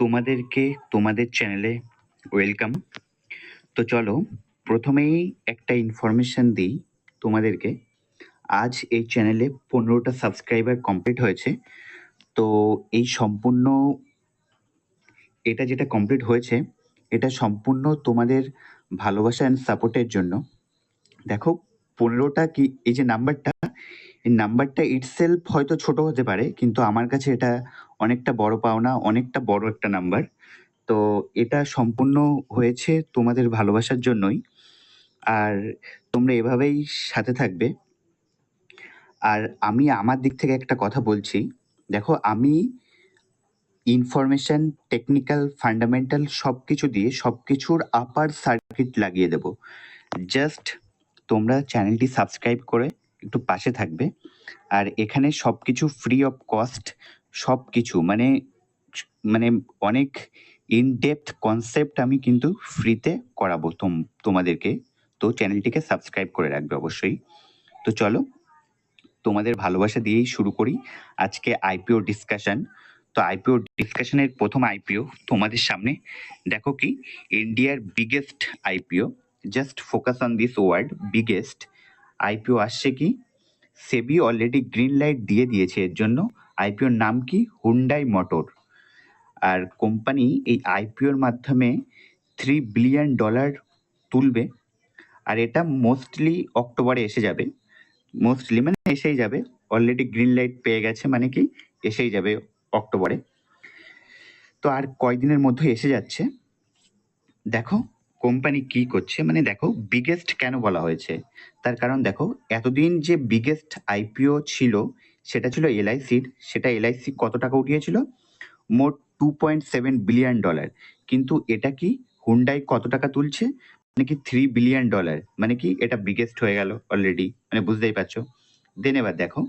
তোমাদেরকে তোমাদের চ্যানেলে ওয়েলকাম। তো চলো প্রথমেই একটা ইনফরমেশন দিই তোমাদেরকে। আজ এই চ্যানেলে 15টা সাবস্ক্রাইবার কমপ্লিট হয়েছে। তো এই সম্পূর্ণ এটা যেটা কমপ্লিট হয়েছে এটা সম্পূর্ণ তোমাদের ভালোবাসা অ্যান্ড সাপোর্টের জন্য। দেখো 15টা কি এই যে নাম্বারটা, এই নাম্বারটা ইটসেলফ হয়তো ছোট হতে পারে, কিন্তু আমার কাছে এটা অনেকটা বড় পাওনা, অনেকটা বড় একটা নাম্বার। তো এটা সম্পূর্ণ হয়েছে তোমাদের ভালোবাসার জন্যই। আর তোমরা এভাবেই সাথে থাকবে। আর আমি আমার দিক থেকে একটা কথা বলছি, দেখো আমি ইনফরমেশন, টেকনিক্যাল, ফান্ডামেন্টাল সব কিছু দিয়ে সব কিছুর আপার সার্কিট লাগিয়ে দেব। জাস্ট তোমরা চ্যানেলটি সাবস্ক্রাইব করে একটু পাশে থাকবে। আর এখানে সব কিছু ফ্রি অফ কস্ট, সব কিছু মানে মানে অনেক ইন ডেপথ কনসেপ্ট আমি কিন্তু ফ্রিতে করাবো তোমাদেরকে। তো চ্যানেলটিকে সাবস্ক্রাইব করে রাখবে অবশ্যই। তো চলো তোমাদের ভালোবাসা দিয়েই শুরু করি আজকে আইপিও ডিসকাশন। তো আইপিও ডিসকাশনের প্রথম আইপিও তোমাদের সামনে, দেখো কি ইন্ডিয়ার biggest IPO. Just focus on this word biggest. IPO আসছে কি, সেবি অলরেডি গ্রিন লাইট দিয়ে দিয়েছে এর জন্য। আইপিওর নাম কি, হুন্ডাই মোটর। আর কোম্পানি এই আইপিওর মাধ্যমে $3 বিলিয়ন তুলবে। আর এটা মোস্টলি অক্টোবরে এসে যাবে। মোস্টলি মানে এসেই যাবে, অলরেডি গ্রিন লাইট পেয়ে গেছে, মানে কি এসেই যাবে অক্টোবরে। তো আর কয়দিনের মধ্যে এসে যাচ্ছে। দেখো কোম্পানি কি করছে, মানে দেখো বিগেস্ট কেন বলা হয়েছে তার কারণ দেখো, এতদিন যে বিগেস্ট আইপিও ছিল সেটা ছিল এলআইসির। সেটা এলআইসি কত টাকা উঠিয়েছিল, মোট $2.7 বিলিয়ন। কিন্তু এটা কি হুন্ডাই কত টাকা তুলছে, মানে কি $3 বিলিয়ন। মানে কি এটা বিগেস্ট হয়ে গেল অলরেডি, মানে বুঝতেই পারছো। দেন এবার দেখো,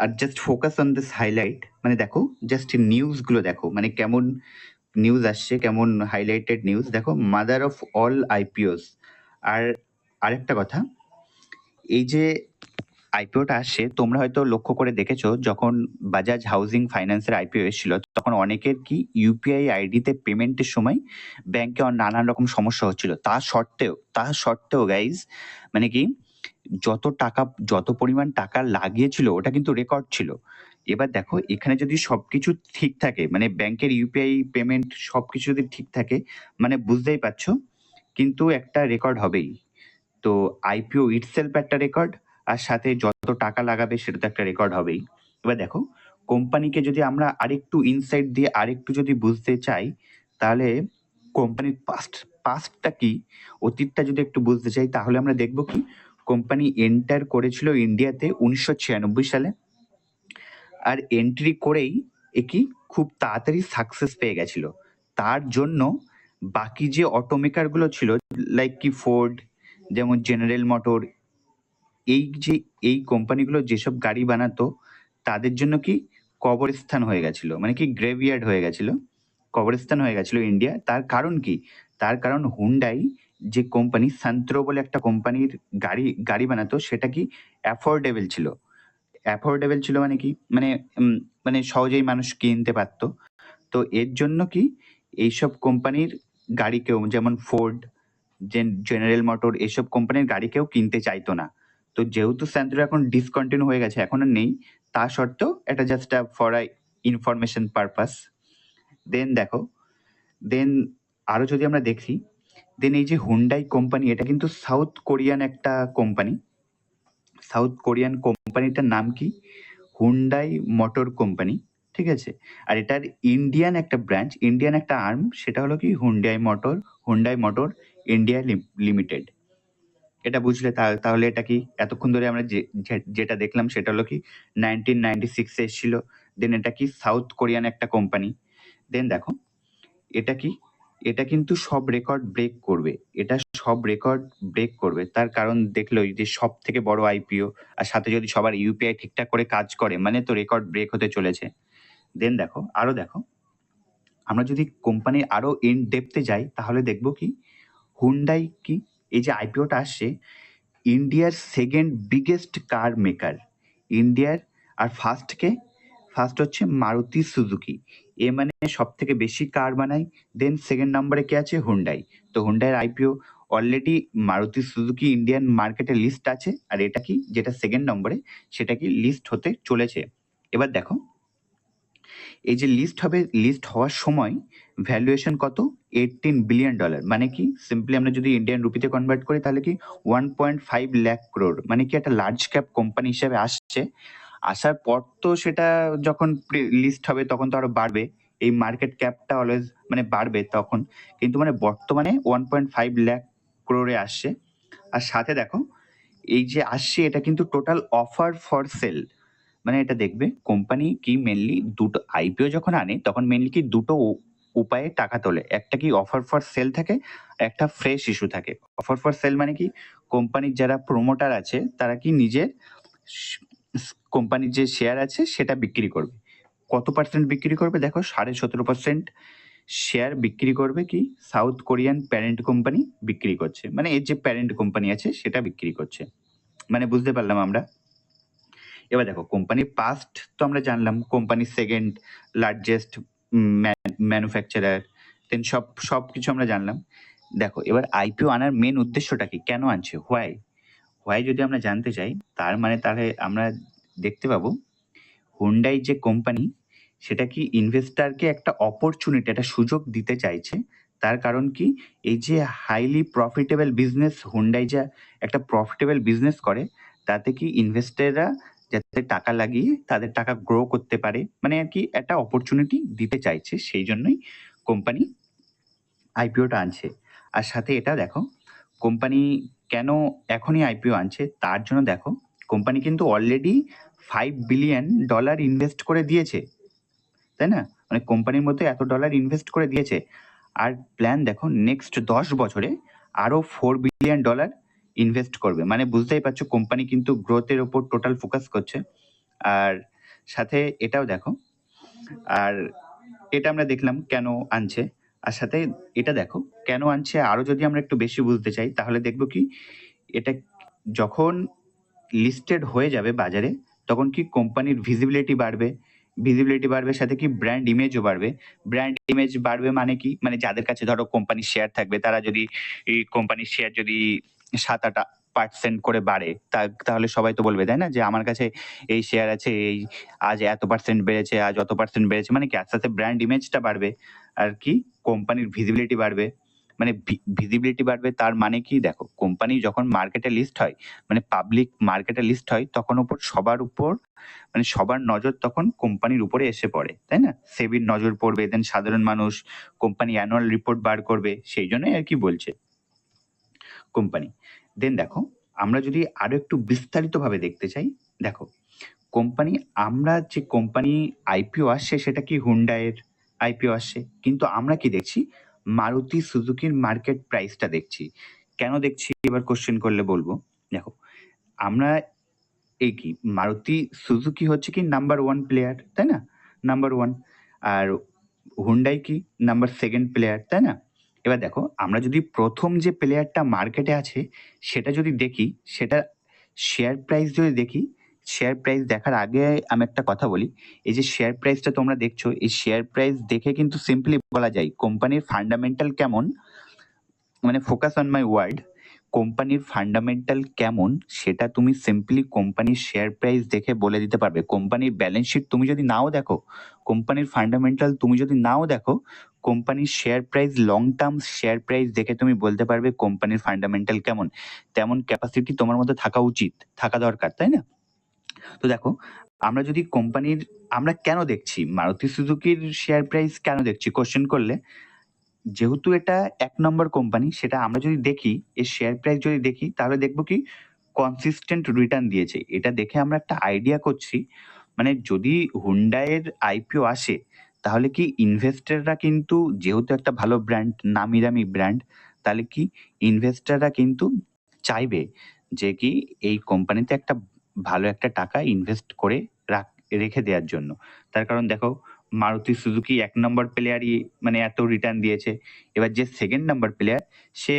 আর just focus on this highlight, মানে দেখো জাস্ট নিউজগুলো দেখো, মানে কেমন নিউজ আসছে, কেমন হাইলাইটেড নিউজ। দেখো মাদার অফ অল আইপিওস। আর আরেকটা কথা, এই যে আইপিওটা আসছে তোমরা হয়তো লক্ষ্য করে দেখেছো, যখন বাজাজ হাউজিং ফাইন্যান্সের আইপিও এসেছিল তখন অনেকের কি ইউপিআই আইডিতে পেমেন্টের সময় ব্যাংকে নানান রকম সমস্যা হচ্ছিল। তা সত্ত্বেও গাইজ, মানে কি যত পরিমাণ টাকা লাগিয়েছিল ওটা কিন্তু রেকর্ড ছিল। এবার দেখো এখানে যদি সবকিছু ঠিক থাকে, মানে ব্যাংকের ইউপিআই পেমেন্ট সবকিছু যদি ঠিক থাকে, মানে বুঝতেই পারছো কিন্তু একটা রেকর্ড হবেই। তো আইপিও ইটসেলফ একটা রেকর্ড, আর সাথে যত টাকা লাগাবে সেটা তো একটা রেকর্ড হবেই। এবার দেখো কোম্পানিকে যদি আমরা আরেকটু ইনসাইট দিয়ে আরেকটু যদি বুঝতে চাই, তাহলে কোম্পানির পাস্টটা কি, অতীতটা যদি একটু বুঝতে চাই, তাহলে আমরা দেখব কি কোম্পানি এন্টার করেছিল ইন্ডিয়াতে 1996 সালে। আর এন্ট্রি করেই কি খুব তাড়াতাড়ি সাকসেস পেয়ে গেছিল। তার জন্য বাকি যে অটোমেকারগুলো ছিল, লাইক কি ফোর্ড, যেমন জেনারেল মোটর, এই কোম্পানিগুলো যেসব গাড়ি বানাতো তাদের জন্য কি কবরস্থান হয়ে গেছিল, মানে কি গ্রেভিয়ার্ড হয়ে গেছিল, কবরস্থান হয়ে গেছিল ইন্ডিয়া। তার কারণ কি, তার কারণ হুন্ডাই যে কোম্পানি, সান্ত্রো বলে একটা কোম্পানির গাড়ি বানাতো, সেটা কি অ্যাফোর্ডেবল ছিল। অ্যাফোর্ডেবল ছিল মানে কি, মানে সহজেই মানুষ কিনতে পারতো। তো এর জন্য কি এইসব কোম্পানির গাড়ি কেউ, যেমন ফোর্ড, জেনারেল মোটর, এসব কোম্পানির গাড়ি কেউ কিনতে চাইতো না। তো যেহেতু স্যান্ট্রো এখন ডিসকন্টিনিউ হয়ে গেছে, এখন আর নেই, তা সত্ত্বেও এটা জাস্ট ফর ইনফরমেশন পারপাস। দেন দেখো, দেন আরো যদি আমরা দেখি, দেন এই যে হুন্ডাই কোম্পানি, এটা কিন্তু সাউথ কোরিয়ান একটা কোম্পানি। সাউথ কোরিয়ান কোম্পানিটার নাম কি, হুন্ডাই মোটর কোম্পানি, ঠিক আছে। আর এটার ইন্ডিয়ান একটা ব্রাঞ্চ, ইন্ডিয়ান একটা আর্ম, সেটা হলো কি হুন্ডাই মোটর ইন্ডিয়া লিমিটেড। এটা বুঝলে তাহলে এটা কি, এতক্ষণ ধরে আমরা যেটা দেখলাম সেটা হলো কি 1996 এসেছিল। দেন এটা কি সাউথ কোরিয়ান একটা কোম্পানি। দেন দেখো এটা কি, এটা কিন্তু সব রেকর্ড ব্রেক করবে, এটা সব রেকর্ড ব্রেক করবে। তার কারণ দেখলোই যে সব থেকে বড় আইপিও, আর সাথে যদি সবার ইউপিআই ঠিকঠাক করে কাজ করে, মানে তো রেকর্ড ব্রেক হতে চলেছে। দেন দেখো আরো দেখো, আমরা যদি কোম্পানির আরো ইন ডেপথে যাই তাহলে দেখবো কি হুন্ডাই কি, এই যে আইপিওটা আসছে, ইন্ডিয়ার সেকেন্ড বিগেস্ট কার মেকার ইন্ডিয়ার। আর ফার্স্ট হচ্ছে মারুতি সুজুকি, এ মানে সব থেকে বেশি কার বানায়। দেন সেকেন্ড নম্বরে কে আছে? হুন্ডাই। তো হুন্ডাইয়ের IPO already Maruti Suzuki Indian মার্কেটে লিস্ট আছে, আর এটা কি যেটা সেকেন্ড নম্বরে সেটা কি লিস্ট হতে চলেছে। এবার দেখো এই যে লিস্ট হবে, লিস্ট হওয়ার সময় ভ্যালুয়েশন কত? $18 বিলিয়ন। মানে কি সিম্পলি আমরা যদি ইন্ডিয়ান রুপিতে কনভার্ট করি তাহলে কি 1.5 লাখ crore, মানে কি একটা লার্জ ক্যাপ কোম্পানি হিসেবে আসছে। আসার পর তো সেটা যখন লিস্ট হবে তখন তো আরো বাড়বে, এই মার্কেট ক্যাপটা অলওয়েজ মানে বাড়বে তখন, কিন্তু মানে বর্তমানে 1.5 লাখ ক্রোরে আসছে। আর সাথে দেখো এই যে আসছে এটা কিন্তু টোটাল অফার ফর সেল, মানে এটা দেখবে কোম্পানি কি মেনলি দুটো আইপিও যখন আনে তখন মেনলি কি দুটো উপায়ে টাকা তোলে, একটা কি অফার ফর সেল থাকে, একটা ফ্রেশ ইস্যু থাকে। অফার ফর সেল মানে কি কোম্পানির যারা প্রমোটার আছে তারা কি নিজের কোম্পানির যে শেয়ার আছে সেটা বিক্রি করবে। কত পার্সেন্ট বিক্রি করবে? দেখো 17.5% শেয়ার বিক্রি করবে কি সাউথ কোরিয়ান প্যারেন্ট কোম্পানি বিক্রি করছে, মানে এর যে প্যারেন্ট কোম্পানি আছে সেটা বিক্রি করছে, মানে বুঝতে পারলাম আমরা। এবার দেখো কোম্পানির পাস্ট তো আমরা জানলাম, কোম্পানির সেকেন্ড লার্জেস্ট ম্যানুফ্যাকচারার, দেন সব কিছু আমরা জানলাম। দেখো এবার আইপিও আনার মেন উদ্দেশ্যটা কি, কেন আনছে, হোয়াই যদি আমরা জানতে চাই তার মানে তাহলে আমরা দেখতে পাবো হুন্ডাই যে কোম্পানি সেটা কি ইনভেস্টারকে একটা অপরচুনিটি, একটা সুযোগ দিতে চাইছে। তার কারণ কি এই যে হাইলি প্রফিটেবল বিজনেস, হুন্ডাই যা একটা প্রফিটেবল বিজনেস করে, তাতে কি ইনভেস্টাররা যাতে টাকা লাগিয়ে তাদের টাকা গ্রো করতে পারে, মানে আর কি একটা অপরচুনিটি দিতে চাইছে, সেই জন্যই কোম্পানি আইপিওটা আনছে। আর সাথে এটা দেখো কোম্পানি কেন এখনই আইপিও আনছে, তার জন্য দেখো কোম্পানি কিন্তু অলরেডি $5 বিলিয়ন ইনভেস্ট করে দিয়েছে, তাই না? মানে কোম্পানির মধ্যে এত ডলার ইনভেস্ট করে দিয়েছে, আর প্ল্যান দেখো নেক্সট 10 বছরে আরো $4 বিলিয়ন ইনভেস্ট করবে, মানে বুঝতেই পারছো কোম্পানি কিন্তু গ্রোথের ওপর টোটাল ফোকাস করছে। আর সাথে এটাও দেখো, আর এটা আমরা দেখলাম কেন আনছে, আর সাথে এটা দেখো কেন আনছে আরো যদি আমরা একটু বেশি বুঝতে চাই তাহলে দেখবো কি এটা যখন লিস্টেড হয়ে যাবে বাজারে তখন কি কোম্পানির ভিজিবিলিটি বাড়বে, সাথে কি ব্র্যান্ড ইমেজও বাড়বে। ব্র্যান্ড ইমেজ বাড়বে মানে কি, মানে যাদের কাছে ধরো কোম্পানির শেয়ার থাকবে তারা যদি এই কোম্পানির শেয়ার যদি 7-8% করে বাড়ে তাহলে সবাই তো বলবে তাই না যে আমার কাছে এই শেয়ার আছে, এই আজ এত পার্সেন্ট বেড়েছে, আজ অত পার্সেন্ট বেড়েছে, মানে কি আস্তে আস্তে ব্র্যান্ড ইমেজটা বাড়বে, আর কি কোম্পানির ভিজিবিলিটি বাড়বে। মানে ভিজিবিলিটি বাড়বে তার মানে কি দেখো কোম্পানি যখন মার্কেটে লিস্ট হয়, মানে পাবলিক মার্কেটে লিস্ট হয় তখন সবার উপর মানে সবার নজর তখন কোম্পানির উপরে এসে পড়ে, তাই না? সেবির নজর পড়বে, দেন সাধারণ মানুষ কোম্পানি অ্যানুয়াল রিপোর্ট বার করবে, সেই জন্যই আর কি বলছে কোম্পানি। দেন দেখো আমরা যদি আরো একটু বিস্তারিতভাবে দেখতে চাই, দেখো কোম্পানি আমরা যে কোম্পানি আইপিও আসছে সেটা কি হুন্ডাইয়ের আইপিও আসছে, কিন্তু আমরা কি দেখছি মারুতি সুজুকির মার্কেট প্রাইসটা দেখছি। কেন দেখছি এবার কোশ্চেন করলে বলবো। দেখো আমরা এই কি মারুতি সুজুকি হচ্ছে কি নাম্বার 1 প্লেয়ার, তাই না? নাম্বার 1। আর হুন্ডাই কি নাম্বার 2 প্লেয়ার, তাই না? এবার দেখো আমরা যদি প্রথম যে প্লেয়ারটা মার্কেটে আছে সেটা যদি দেখি, সেটা শেয়ার প্রাইস যদি দেখি, শেয়ার প্রাইস দেখার আগে আমি একটা কথা বলি, এই যে শেয়ার প্রাইসটা তোমরা দেখছো, এই শেয়ার প্রাইস দেখে কিন্তু সিম্পলি বলা যায় কোম্পানির ফান্ডামেন্টাল কেমন, মানে ফোকাস অন মাই ওয়ার্ড, কোম্পানির ফান্ডামেন্টাল কেমন সেটা তুমি সিম্পলি কোম্পানির শেয়ার প্রাইস দেখে বলে দিতে পারবে। কোম্পানির ব্যালেন্স শিট তুমি যদি নাও দেখো, কোম্পানির ফান্ডামেন্টাল তুমি যদি নাও দেখো, কোম্পানির share price long term share price দেখে তুমি বলতে পারবে কোম্পানির ফান্ডামেন্টাল কেমন। তেমন ক্যাপাসিটি তোমার মধ্যে থাকা উচিত, থাকা দরকার, তাই না? তো দেখো আমরা যদি কোম্পানির আমরা কেন দেখছি মারুতি সুজুকির শেয়ার প্রাইস কেন দেখছি কোশ্চেন করলে, যেহেতু এটা 1 নম্বর কোম্পানি, সেটা আমরা যদি দেখি এর শেয়ার প্রাইস যদি দেখি তাহলে দেখবো কি কনসিস্টেন্ট রিটার্ন দিয়েছে। এটা দেখে আমরা একটা আইডিয়া করছি মানে যদি হুন্ডাইয়ের আইপিও আসে তাহলে কি ইনভেস্টররা কিন্তু যেহেতু একটা ভালো ব্র্যান্ড, নামি দামি ব্র্যান্ড, তাহলে কি ইনভেস্টররা কিন্তু চাইবে যে কি এই কোম্পানিতে একটা ভালো একটা টাকা ইনভেস্ট করে রেখে দেওয়ার জন্য। তার কারণ দেখো মারুতি সুজুকি 1 নম্বর প্লেয়ারই মানে এত রিটার্ন দিয়েছে, এবার যে সেকেন্ড নাম্বার প্লেয়ার সে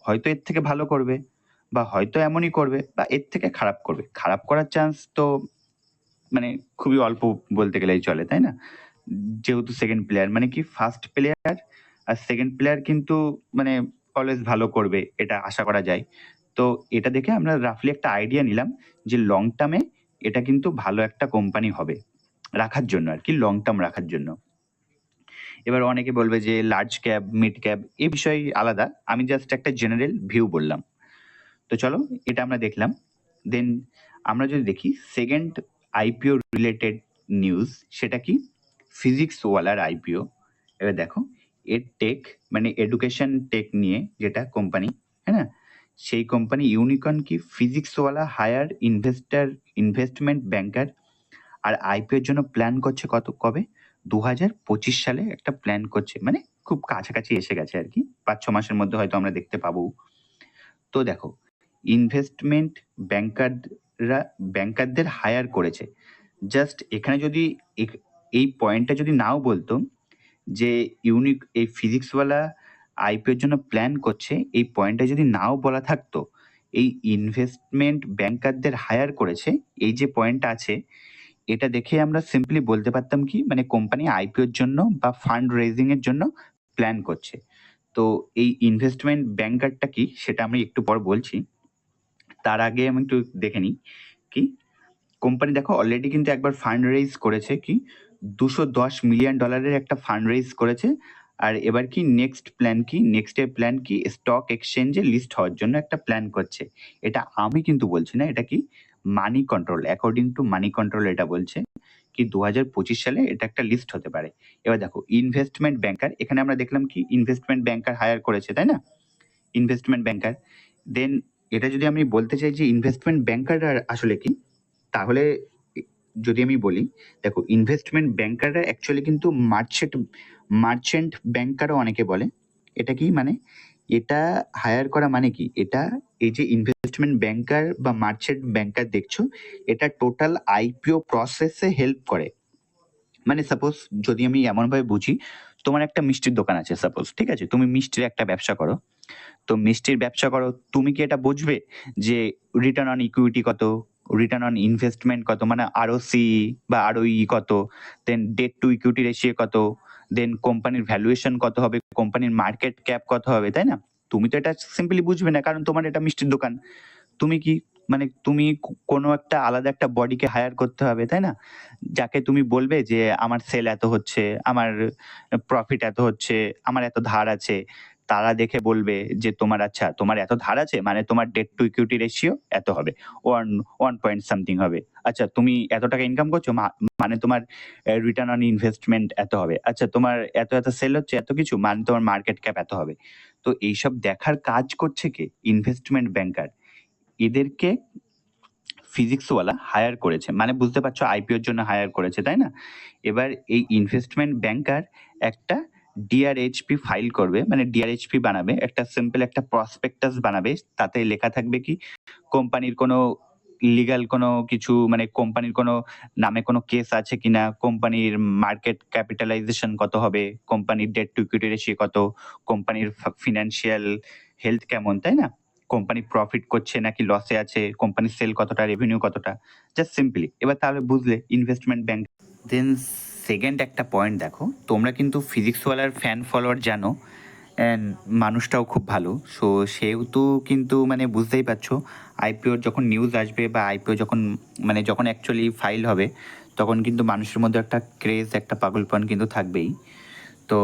হয়তো এর থেকে ভালো করবে, বা হয়তো এমনই করবে, বা এর থেকে খারাপ করবে। খারাপ করার চান্স তো মানে খুবই অল্প বলতে গেলেই চলে, তাই না? যেহেতু সেকেন্ড প্লেয়ার মানে কি ফার্স্ট প্লেয়ার আর সেকেন্ড প্লেয়ার কিন্তু মানে অলওয়েজ ভালো করবে এটা আশা করা যায়। তো এটা দেখে আমরা রাফলি একটা আইডিয়া নিলাম যে লং টার্মে এটা কিন্তু ভালো একটা কোম্পানি হবে রাখার জন্য আর কি, লং টার্ম রাখার জন্য। এবার অনেকে বলবে যে লার্জ ক্যাপ, মিড ক্যাপ এই বিষয় আলাদা, আমি জাস্ট একটা জেনারেল ভিউ বললাম। তো চলো এটা আমরা দেখলাম। দেন আমরা যদি দেখি সেকেন্ড আইপিও রিলেটেড নিউজ, সেটা কি ফিজিক্সওয়ালার আইপিও। এবার দেখো এর টেক মানে এডুকেশন টেক নিয়ে যেটা কোম্পানি, হ্যাঁ না, সেই কোম্পানি ইউনিকর্ন কি ফিজিক্সওয়ালা হায়ার ইনভেস্টমেন্ট ব্যাংকার আর আইপিওর জন্য প্ল্যান করছে কবে 2025 সালে একটা প্ল্যান করছে, মানে খুব কাছাকাছি এসে গেছে আর কি, 5-6 মাসের মধ্যে হয়তো আমরা দেখতে পাবো। তো দেখো ইনভেস্টমেন্ট ব্যাংকারদের হায়ার করেছে। জাস্ট এখানে যদি এই পয়েন্টটা যদি নাও বলতো যে এই ফিজিক্সওয়ালা আইপিওর জন্য প্ল্যান করছে, এই পয়েন্টটা যদি নাও বলা থাকতো, এই ইনভেস্টমেন্ট ব্যাংকারদের হায়ার করেছে এই যে পয়েন্টটা আছে, এটা দেখে আমরা সিম্পলি বলতে পারতাম কি মানে কোম্পানি আইপিওর জন্য বা ফান্ড রেজিং এর জন্য প্ল্যান করছে। তো এই ইনভেস্টমেন্ট ব্যাংকারটা কি সেটা আমি একটু পর বলছি, তার আগে আমি একটু দেখে নিই কি কোম্পানি দেখো অলরেডি কিন্তু একবার ফান্ড রেজ করেছে কি $210 মিলিয়ন একটা ফান্ড রেজ করেছে। আর এবার কি নেক্সট এর প্ল্যান কি স্টক এক্সচেঞ্জে লিস্ট হওয়ার জন্য একটা প্ল্যান করছে। এটা আমি কিন্তু বলছি না, এটা কি Moneycontrol, according to Moneycontrol এটা বলছে কি 2025 সালে এটা একটা লিস্ট হতে পারে। এবার দেখো ইনভেস্টমেন্ট ব্যাংকার, এখানে আমরা দেখলাম কি ইনভেস্টমেন্ট ব্যাংকার হায়ার করেছে, তাই না? Investment banker. দেন এটা যদি আমি বলতে চাই যে ইনভেস্টমেন্ট ব্যাংকার আসলে কি, তাহলে যদি আমি বলি দেখো ইনভেস্টমেন্ট ব্যাংকাররা অ্যাকচুয়ালি কিন্তু মার্চেন্ট ব্যাংকারও অনেকে বলে। এটা কি মানে এটা হায়ার করা মানে কি, এটা এই যে ইনভেস্টমেন্ট ব্যাংকার বা মার্চেন্ট ব্যাংকার দেখছো, এটা টোটাল আইপিও প্রসেসে হেল্প করে। মানে সাপোজ যদি আমি এমনভাবে বুঝি, তোমার একটা মিষ্টির দোকান আছে সাপোজ, ঠিক আছে, তুমি মিষ্টির একটা ব্যবসা করো। তো মিষ্টির ব্যবসা করো, তুমি কি এটা বুঝবে যে রিটার্ন অন ইকুইটি কত, রিটার্ন অন ইনভেস্টমেন্ট কত, মানে আরওসি বা আরওই কত, দেন ডেট টু ইকুইটি রেশিও কত, দেন কোম্পানির ভ্যালুয়েশন কত হবে, কোম্পানির মার্কেট ক্যাপ কত হবে, তাই না? তুমি তো এটা সিম্পলি বুঝবে না, কারণ তোমার এটা মিষ্টির দোকান। তুমি কি মানে তুমি কোনো একটা আলাদা একটা বডিকে হায়ার করতে হবে, তাই না? যাকে তুমি বলবে যে আমার সেল এত হচ্ছে, আমার প্রফিট এত হচ্ছে, আমার এত ধার আছে। তারা দেখে বলবে যে তোমার আচ্ছা তোমার এত ধার আছে মানে তোমার ডেট টু ইকুইটি রেশিও এত হবে, ওয়ান পয়েন্ট সামথিং হবে। আচ্ছা তুমি এত টাকা ইনকাম করছো মানে তোমার রিটার্ন অন ইনভেস্টমেন্ট এত হবে। আচ্ছা তোমার এত এত সেল হচ্ছে এত কিছু মানে তোমার মার্কেট ক্যাপ এত হবে। তো এইসব দেখার কাজ করছে কে? Investment banker. এদেরকে ফিজিক্সওয়ালা হায়ার করেছে, মানে বুঝতে পারছো আইপিওর জন্য হায়ার করেছে, তাই না? এবার এই ইনভেস্টমেন্ট ব্যাংকার একটা ডিআরএইচপি ফাইল করবে, মানে ডিআরএইচপি বানাবে, একটা সিম্পল একটা প্রসপেক্টাস বানাবে, তাতে লেখা থাকবে কি কোম্পানির কোনো লিগাল কোনো কিছু, মানে কোম্পানির কোনো নামে কোনো কেস আছে কিনা, কোম্পানির মার্কেট ক্যাপিটালাইজেশন কত হবে, কোম্পানির ডেট টু ইকুইটি রেশিও কত, কোম্পানির ফিনান্সিয়াল হেলথ কেমন, তাই না? কোম্পানি প্রফিট করছে নাকি লসে আছে, কোম্পানির সেল কতটা, রেভিনিউ কতটা, জাস্ট সিম্পলি। এবার তাহলে বুঝলে ইনভেস্টমেন্ট ব্যাংক। দেন সেকেন্ড একটা পয়েন্ট দেখো, তোমরা কিন্তু ফিজিক্সওয়ালার ফ্যান ফলোয়ার জানো, অ্যান্ড মানুষটাও খুব ভালো, সো সেহেতু কিন্তু মানে বুঝতেই পারছো আইপিওর যখন নিউজ আসবে বা আইপিও যখন মানে যখন অ্যাকচুয়ালি ফাইল হবে, তখন কিন্তু মানুষের মধ্যে একটা ক্রেজ, একটা পাগলপন কিন্তু থাকবেই। তো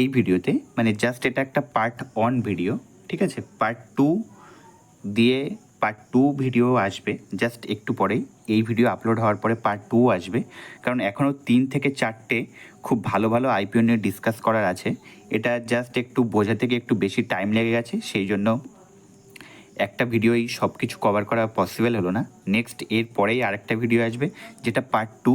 এই ভিডিওতে মানে জাস্ট এটা একটা পার্ট 1 ভিডিও, ঠিক আছে? পার্ট 2 ভিডিও আসবে জাস্ট একটু পরেই। এই ভিডিও আপলোড হওয়ার পরে পার্ট 2 আসবে, কারণ এখনও 3 থেকে 4টে খুব ভালো ভালো আইপিও নিয়ে ডিসকাস করার আছে। এটা জাস্ট একটু বোঝা থেকে একটু বেশি টাইম লেগে গেছে, সেই জন্য একটা ভিডিওই সব কিছু কভার করা পসিবল হলো না। নেক্সট এর পরেই আরেকটা ভিডিও আসবে যেটা পার্ট 2,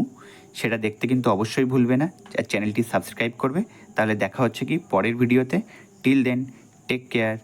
সেটা দেখতে কিন্তু অবশ্যই ভুলবে না, আর চ্যানেলটি সাবস্ক্রাইব করবে। তাহলে দেখা হচ্ছে কি পরের ভিডিওতে। Till then take care.